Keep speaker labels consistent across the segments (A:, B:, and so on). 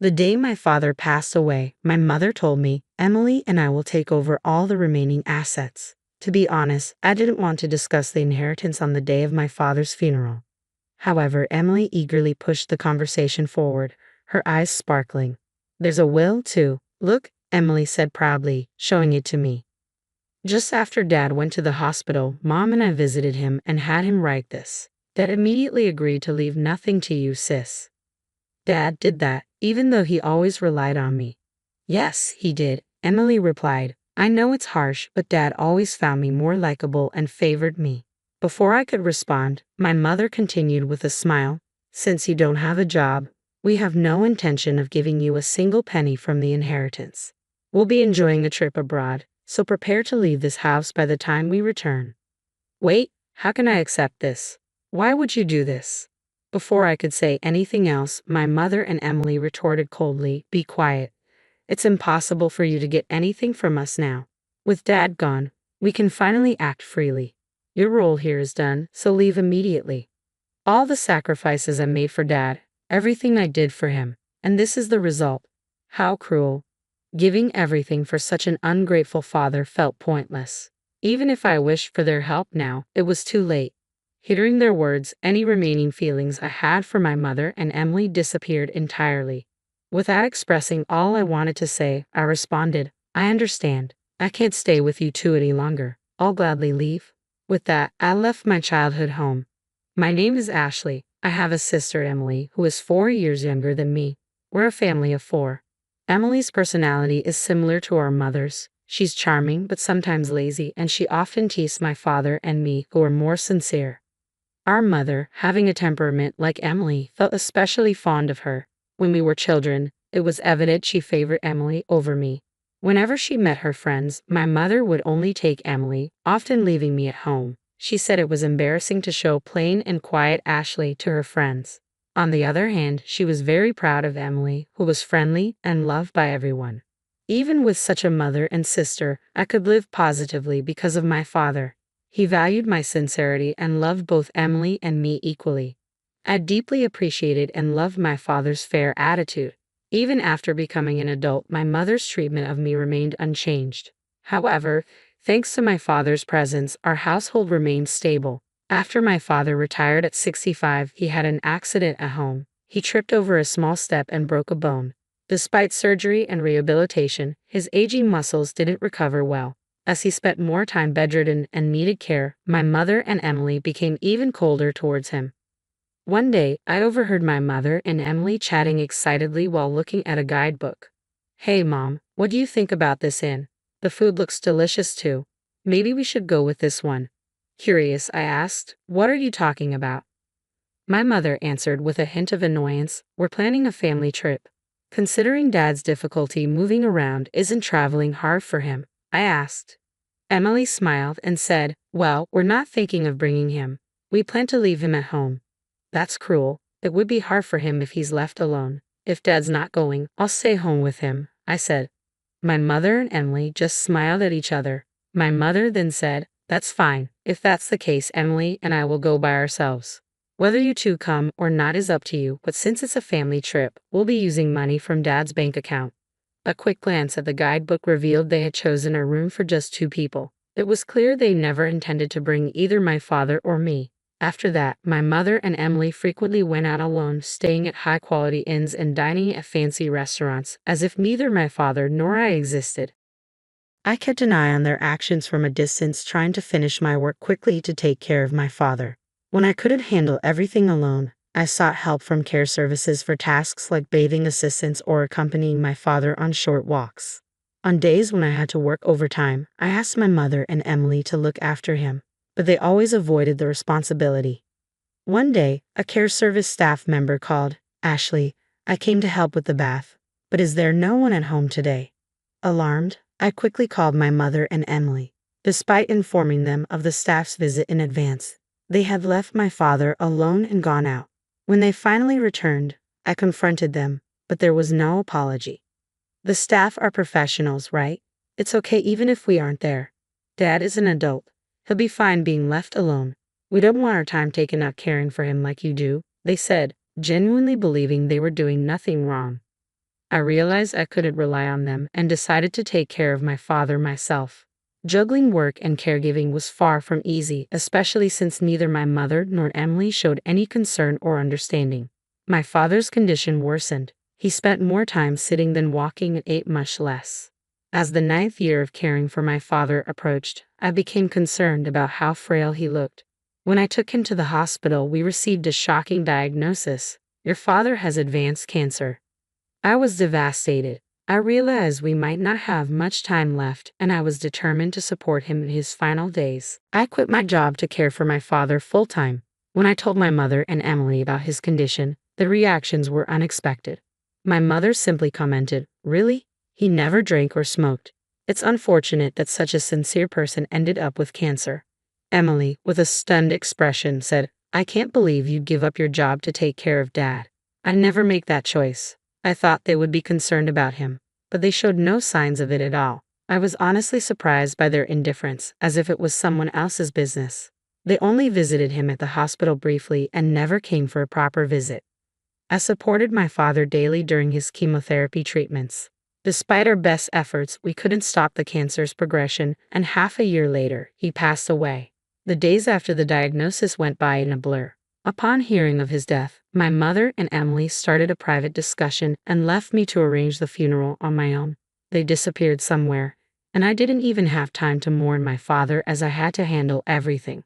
A: The day my father passed away, my mother told me, Emily and I will take over all the remaining assets. To be honest, I didn't want to discuss the inheritance on the day of my father's funeral. However, Emily eagerly pushed the conversation forward, her eyes sparkling. There's a will, too. Look, Emily said proudly, showing it to me. Just after Dad went to the hospital, Mom and I visited him and had him write this. Dad immediately agreed to leave nothing to you, sis. Dad did that, even though he always relied on me. Yes, he did, Emily replied. I know it's harsh, but Dad always found me more likable and favored me. Before I could respond, my mother continued with a smile. Since you don't have a job, we have no intention of giving you a single penny from the inheritance. We'll be enjoying a trip abroad, so prepare to leave this house by the time we return. Wait, how can I accept this? Why would you do this? Before I could say anything else, my mother and Emily retorted coldly, Be quiet. It's impossible for you to get anything from us now. With Dad gone, we can finally act freely. Your role here is done, so leave immediately. All the sacrifices I made for Dad, everything I did for him, and this is the result. How cruel. Giving everything for such an ungrateful father felt pointless. Even if I wished for their help now, it was too late. Hearing their words, any remaining feelings I had for my mother and Emily disappeared entirely. Without expressing all I wanted to say, I responded, I understand. I can't stay with you two any longer. I'll gladly leave. With that, I left my childhood home. My name is Ashley. I have a sister, Emily, who is 4 years younger than me. We're a family of 4. Emily's personality is similar to our mother's. She's charming but sometimes lazy, and she often teased my father and me, who are more sincere. Our mother, having a temperament like Emily, felt especially fond of her. When we were children, it was evident she favored Emily over me. Whenever she met her friends, my mother would only take Emily, often leaving me at home. She said it was embarrassing to show plain and quiet Ashley to her friends. On the other hand, she was very proud of Emily, who was friendly and loved by everyone. Even with such a mother and sister, I could live positively because of my father. He valued my sincerity and loved both Emily and me equally. I deeply appreciated and loved my father's fair attitude. Even after becoming an adult, my mother's treatment of me remained unchanged. However, thanks to my father's presence, our household remained stable. After my father retired at 65, he had an accident at home. He tripped over a small step and broke a bone. Despite surgery and rehabilitation, his aging muscles didn't recover well. As he spent more time bedridden and needed care, my mother and Emily became even colder towards him. One day, I overheard my mother and Emily chatting excitedly while looking at a guidebook. Hey Mom, what do you think about this inn? The food looks delicious too. Maybe we should go with this one. Curious, I asked, what are you talking about? My mother answered with a hint of annoyance, we're planning a family trip. Considering Dad's difficulty moving around, isn't traveling hard for him? I asked. Emily smiled and said, well, we're not thinking of bringing him. We plan to leave him at home. That's cruel. It would be hard for him if he's left alone. If Dad's not going, I'll stay home with him, I said. My mother and Emily just smiled at each other. My mother then said, that's fine. If that's the case, Emily and I will go by ourselves. Whether you two come or not is up to you, but since it's a family trip, we'll be using money from Dad's bank account. A quick glance at the guidebook revealed they had chosen a room for just 2 people. It was clear they never intended to bring either my father or me. After that, my mother and Emily frequently went out alone, staying at high-quality inns and dining at fancy restaurants, as if neither my father nor I existed. I kept an eye on their actions from a distance, trying to finish my work quickly to take care of my father. When I couldn't handle everything alone, I sought help from care services for tasks like bathing assistance or accompanying my father on short walks. On days when I had to work overtime, I asked my mother and Emily to look after him, but they always avoided the responsibility. One day, a care service staff member called, Ashley, I came to help with the bath, but is there no one at home today? Alarmed, I quickly called my mother and Emily. Despite informing them of the staff's visit in advance, they had left my father alone and gone out. When they finally returned, I confronted them, but there was no apology. The staff are professionals, right? It's okay even if we aren't there. Dad is an adult. He'll be fine being left alone. We don't want our time taken up caring for him like you do, they said, genuinely believing they were doing nothing wrong. I realized I couldn't rely on them and decided to take care of my father myself. Juggling work and caregiving was far from easy, especially since neither my mother nor Emily showed any concern or understanding. My father's condition worsened. He spent more time sitting than walking and ate much less. As the 9th year of caring for my father approached, I became concerned about how frail he looked. When I took him to the hospital, we received a shocking diagnosis. Your father has advanced cancer. I was devastated. I realized we might not have much time left, and I was determined to support him in his final days. I quit my job to care for my father full-time. When I told my mother and Emily about his condition, the reactions were unexpected. My mother simply commented, "Really? He never drank or smoked. It's unfortunate that such a sincere person ended up with cancer." Emily, with a stunned expression, said, "I can't believe you'd give up your job to take care of Dad. I'd never make that choice. I thought they would be concerned about him, but they showed no signs of it at all. I was honestly surprised by their indifference, as if it was someone else's business. They only visited him at the hospital briefly and never came for a proper visit. I supported my father daily during his chemotherapy treatments. Despite our best efforts, we couldn't stop the cancer's progression, and half a year later, he passed away. The days after the diagnosis went by in a blur. Upon hearing of his death, my mother and Emily started a private discussion and left me to arrange the funeral on my own. They disappeared somewhere, and I didn't even have time to mourn my father as I had to handle everything.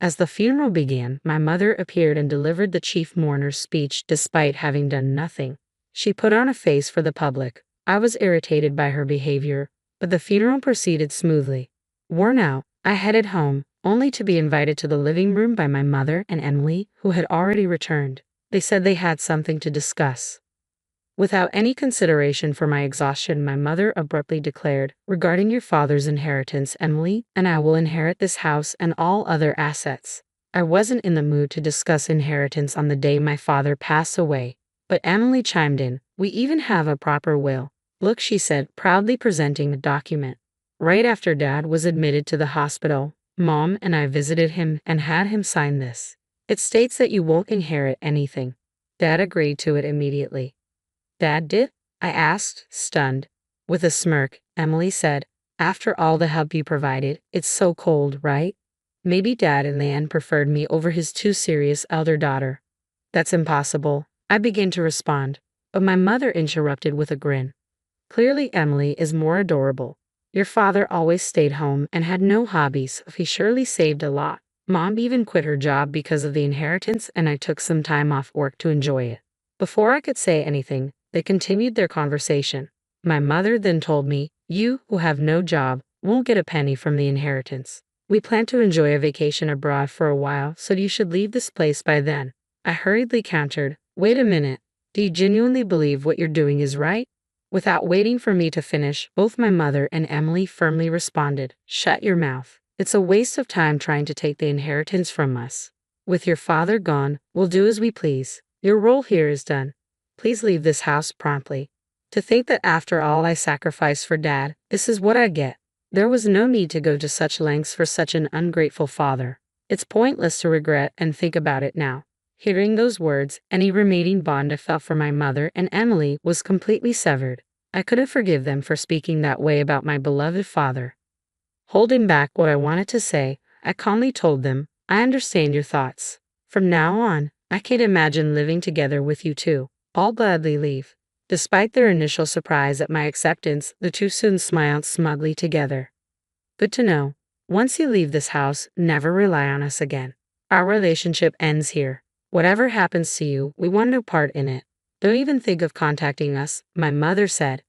A: As the funeral began, my mother appeared and delivered the chief mourner's speech despite having done nothing. She put on a face for the public. I was irritated by her behavior, but the funeral proceeded smoothly. Worn out, I headed home, only to be invited to the living room by my mother and Emily, who had already returned. They said they had something to discuss. Without any consideration for my exhaustion, my mother abruptly declared, "Regarding your father's inheritance, Emily and I will inherit this house and all other assets." I wasn't in the mood to discuss inheritance on the day my father passed away, but Emily chimed in, "We even have a proper will. Look," she said, proudly presenting a document. Right after Dad was admitted to the hospital, Mom and I visited him and had him sign this. It states that you won't inherit anything. Dad agreed to it immediately. "Dad did?" I asked, stunned. With a smirk, Emily said, "After all the help you provided, it's so cold, right? Maybe Dad in the end preferred me over his too serious elder daughter." "That's impossible," I began to respond, but my mother interrupted with a grin. "Clearly Emily is more adorable. Your father always stayed home and had no hobbies, so he surely saved a lot. Mom even quit her job because of the inheritance, and I took some time off work to enjoy it." Before I could say anything, they continued their conversation. My mother then told me, "You, who have no job, won't get a penny from the inheritance. We plan to enjoy a vacation abroad for a while, so you should leave this place by then." I hurriedly countered, "Wait a minute. Do you genuinely believe what you're doing is right?" Without waiting for me to finish, both my mother and Emily firmly responded, "Shut your mouth. It's a waste of time trying to take the inheritance from us. With your father gone, we'll do as we please. Your role here is done. Please leave this house promptly." To think that after all I sacrificed for Dad, this is what I get. There was no need to go to such lengths for such an ungrateful father. It's pointless to regret and think about it now. Hearing those words, any remaining bond I felt for my mother and Emily was completely severed. I couldn't forgive them for speaking that way about my beloved father. Holding back what I wanted to say, I calmly told them, "I understand your thoughts. From now on, I can't imagine living together with you two. I'll gladly leave." Despite their initial surprise at my acceptance, the two soon smiled smugly together. "Good to know. Once you leave this house, never rely on us again. Our relationship ends here. Whatever happens to you, we want no part in it. Don't even think of contacting us," my mother said.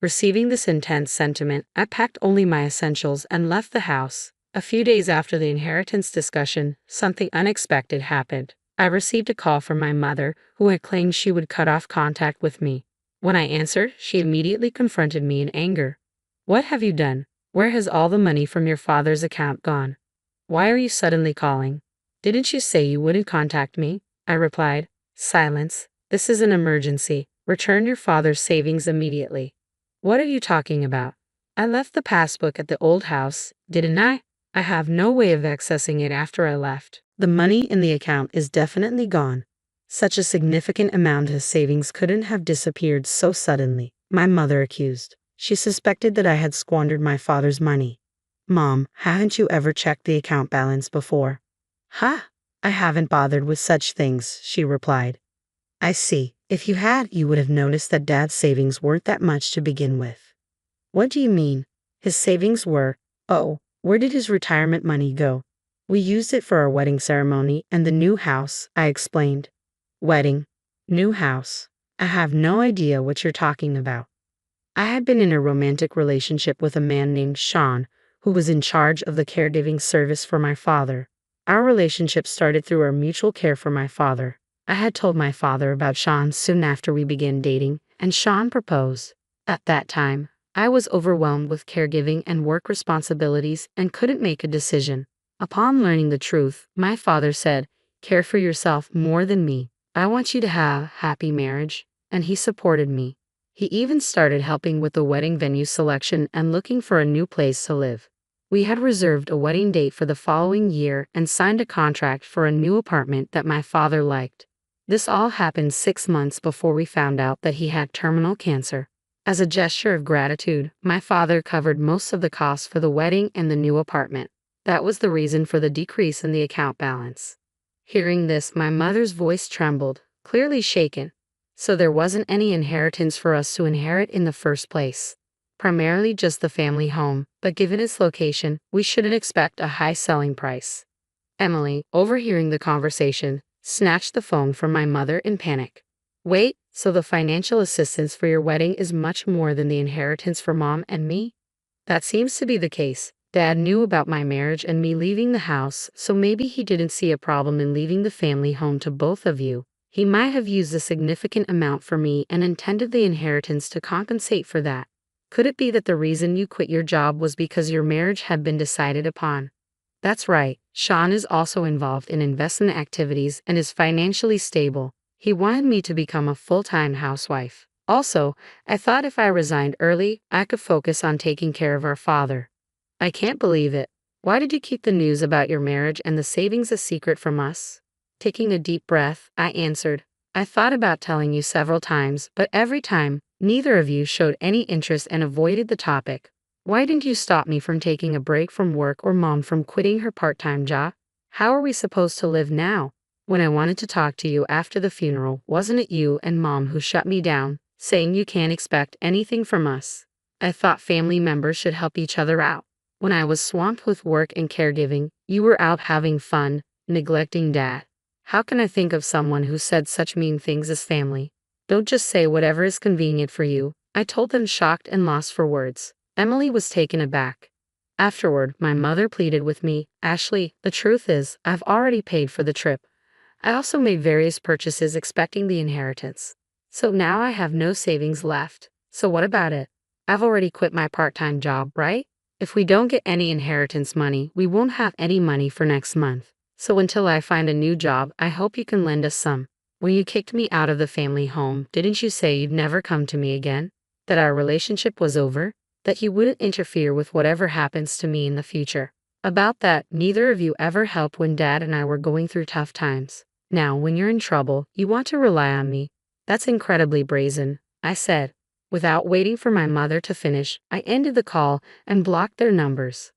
A: Receiving this intense sentiment, I packed only my essentials and left the house. A few days after the inheritance discussion, something unexpected happened. I received a call from my mother, who had claimed she would cut off contact with me. When I answered, she immediately confronted me in anger. "What have you done? Where has all the money from your father's account gone? Why are you suddenly calling? Didn't you say you wouldn't contact me?" I replied, "Silence. This is an emergency. Return your father's savings immediately." "What are you talking about? I left the passbook at the old house, didn't I? I have no way of accessing it after I left. The money in the account is definitely gone." Such a significant amount of savings couldn't have disappeared so suddenly, my mother accused. She suspected that I had squandered my father's money. Mom, haven't you ever checked the account balance before? Huh? I haven't bothered with such things, she replied. I see. If you had, you would have noticed that Dad's savings weren't that much to begin with. What do you mean? His savings were, oh, where did his retirement money go? We used it for our wedding ceremony and the new house, I explained. Wedding? New house? I have no idea what you're talking about. I had been in a romantic relationship with a man named Sean, who was in charge of the caregiving service for my father. Our relationship started through our mutual care for my father. I had told my father about Sean soon after we began dating, and Sean proposed. At that time, I was overwhelmed with caregiving and work responsibilities and couldn't make a decision. Upon learning the truth, my father said, "Care for yourself more than me. I want you to have a happy marriage," and he supported me. He even started helping with the wedding venue selection and looking for a new place to live. We had reserved a wedding date for the following year and signed a contract for a new apartment that my father liked. This all happened 6 months before we found out that he had terminal cancer. As a gesture of gratitude, my father covered most of the costs for the wedding and the new apartment. That was the reason for the decrease in the account balance. Hearing this, my mother's voice trembled, clearly shaken. So there wasn't any inheritance for us to inherit in the first place. Primarily just the family home, but given its location, we shouldn't expect a high selling price. Emily, overhearing the conversation, snatched the phone from my mother in panic. Wait, so the financial assistance for your wedding is much more than the inheritance for Mom and me? That seems to be the case. Dad knew about my marriage and me leaving the house, so maybe he didn't see a problem in leaving the family home to both of you. He might have used a significant amount for me and intended the inheritance to compensate for that. Could it be that the reason you quit your job was because your marriage had been decided upon? That's right, Sean is also involved in investment activities and is financially stable. He wanted me to become a full-time housewife. Also, I thought if I resigned early, I could focus on taking care of our father. I can't believe it. Why did you keep the news about your marriage and the savings a secret from us? Taking a deep breath, I answered, I thought about telling you several times, but every time, neither of you showed any interest and avoided the topic. Why didn't you stop me from taking a break from work or Mom from quitting her part-time job? How are we supposed to live now? When I wanted to talk to you after the funeral, wasn't it you and Mom who shut me down, saying you can't expect anything from us? I thought family members should help each other out. When I was swamped with work and caregiving, you were out having fun, neglecting Dad. How can I think of someone who said such mean things as family? Don't just say whatever is convenient for you, I told them, shocked and lost for words. Emily was taken aback. Afterward, my mother pleaded with me, Ashley, the truth is, I've already paid for the trip. I also made various purchases expecting the inheritance. So now I have no savings left. So what about it? I've already quit my part-time job, right? If we don't get any inheritance money, we won't have any money for next month. So until I find a new job, I hope you can lend us some. When you kicked me out of the family home, didn't you say you'd never come to me again? That our relationship was over? That you wouldn't interfere with whatever happens to me in the future? About that, neither of you ever helped when Dad and I were going through tough times. Now, when you're in trouble, you want to rely on me. That's incredibly brazen, I said. Without waiting for my mother to finish, I ended the call and blocked their numbers.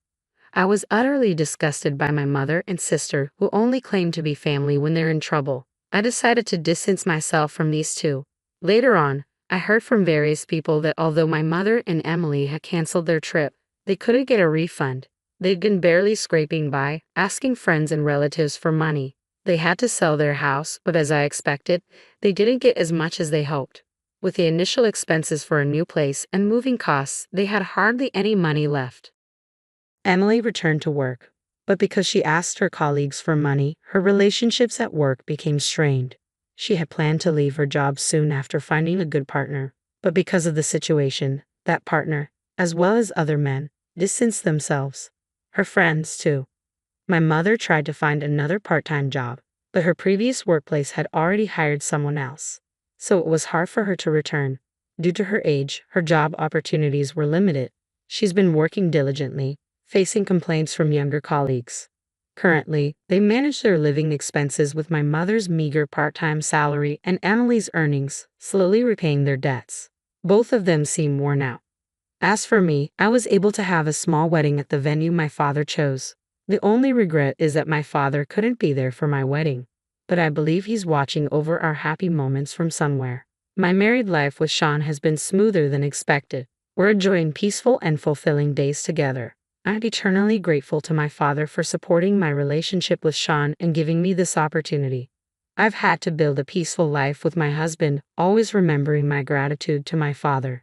A: I was utterly disgusted by my mother and sister, who only claim to be family when they're in trouble. I decided to distance myself from these two. Later on, I heard from various people that although my mother and Emily had canceled their trip, they couldn't get a refund. They'd been barely scraping by, asking friends and relatives for money. They had to sell their house, but as I expected, they didn't get as much as they hoped. With the initial expenses for a new place and moving costs, they had hardly any money left. Emily returned to work, but because she asked her colleagues for money, her relationships at work became strained. She had planned to leave her job soon after finding a good partner, but because of the situation, that partner, as well as other men, distanced themselves. Her friends, too. My mother tried to find another part-time job, but her previous workplace had already hired someone else, so it was hard for her to return. Due to her age, her job opportunities were limited. She's been working diligently, facing complaints from younger colleagues. Currently, they manage their living expenses with my mother's meager part-time salary and Emily's earnings, slowly repaying their debts. Both of them seem worn out. As for me, I was able to have a small wedding at the venue my father chose. The only regret is that my father couldn't be there for my wedding, but I believe he's watching over our happy moments from somewhere. My married life with Sean has been smoother than expected. We're enjoying peaceful and fulfilling days together. I'm eternally grateful to my father for supporting my relationship with Sean and giving me this opportunity. I've had to build a peaceful life with my husband, always remembering my gratitude to my father.